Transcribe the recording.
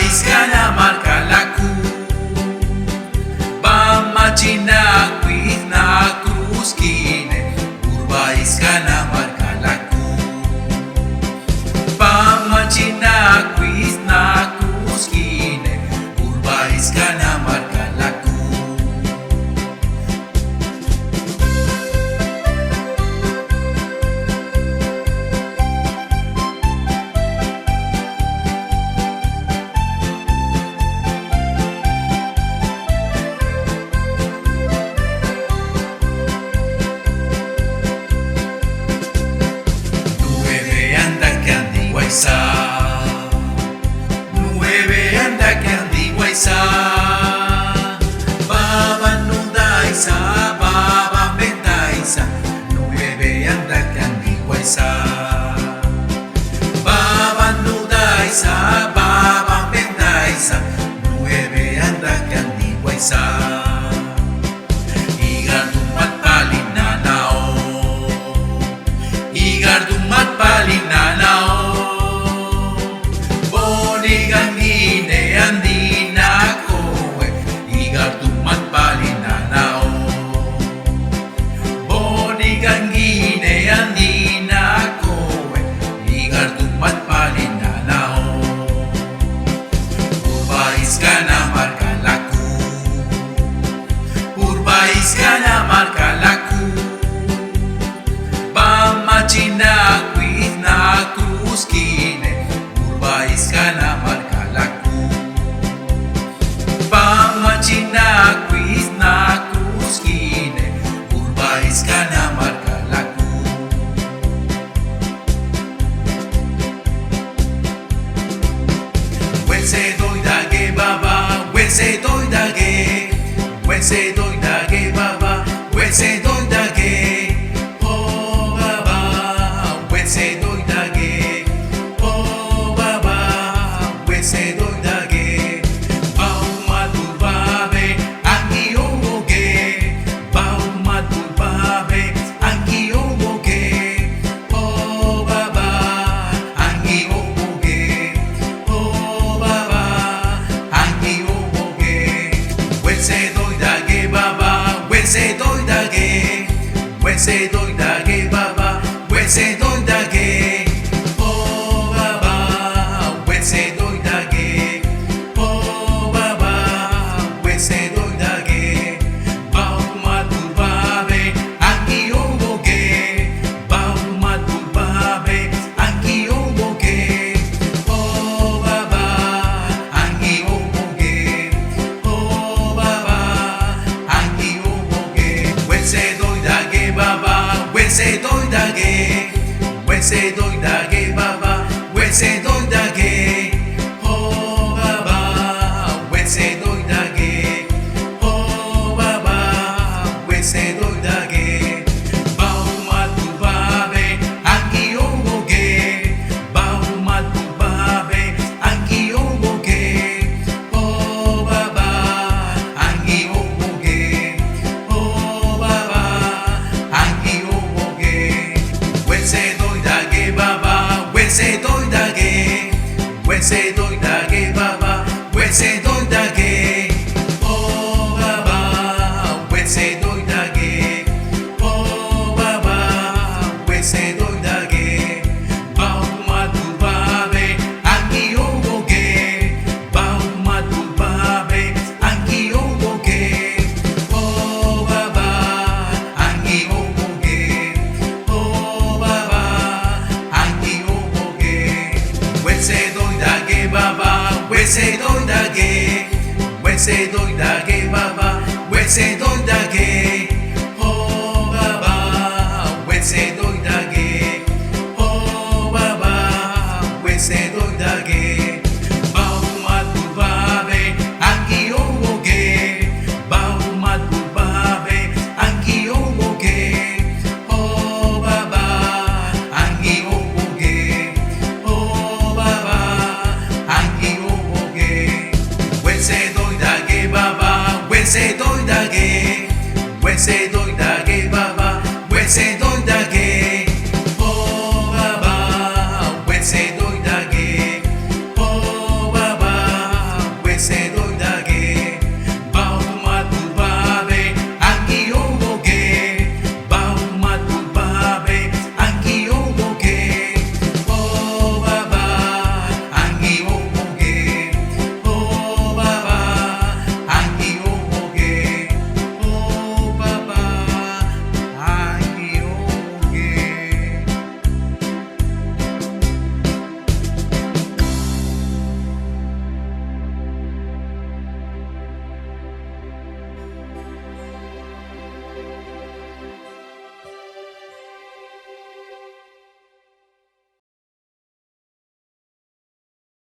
Iskana marka laku Bamachina na cruz kine Urba iskana marka laku Bamachina na cruz kine Urba iskana marka laku Nueve anda que antigua isa Baba nuda isa, baba benda isa Nueve anda que antigua isa Baba nuda isa, baba benda isa Nueve anda que antigua isa Igardumat palinanao Igardumat palinanao Gangine andina koe Igardumat palinanao Boni gangine andina koe Igardumat palinanao Urba iskana marka laku Urba iskana marka laku Bamachina na cruz kine Urba iskana marka laku Bamachina na cruz kine Urba iskana marka laku Wese doidage baba Wese doidage Wese doidage baba Wese doidage Oh baba Wese doidage Oh baba Wese doidage Bau maturbabe Angi omoge Bau maturbabe Angi omoge Oh baba Angi omoge Oh baba Angi omoge Wese doidage baba Wese doidage Wese doidage baba Wese doidage Oh baba Wese doidage Oh baba Wese doidage Bau maturbabe Angi omoge Bau maturbabe Angi omoge Oh baba Angi omoge Oh baba Angi omoge Wese doidage baba Wese doidage Wese doidage baba Wese doidage Oh baba Wese doidage Oh baba Wese doidage Bau maturbabe Angi omoge Bau maturbabe Angi omoge Oh baba Angi omoge Oh baba Angi omoge Wese doidage baba Wese doidage Wese doidage baba Wese doidage Oh baba Wese doidage Oh baba Wese doidage Bau maturbabe Angi omoge Bau maturbabe Angi omoge Oh baba Angi omoge Oh baba Angi omoge Wese doidage baba Wese doidage Wese doidage baba Wese doidage Oh baba Wese doidage Oh baba Wese doidage Bau maturbabe Angi omoge Bau maturbabe Angi omoge Oh baba Angi omoge Oh baba Angi omoge Wese doidage baba Wese doidage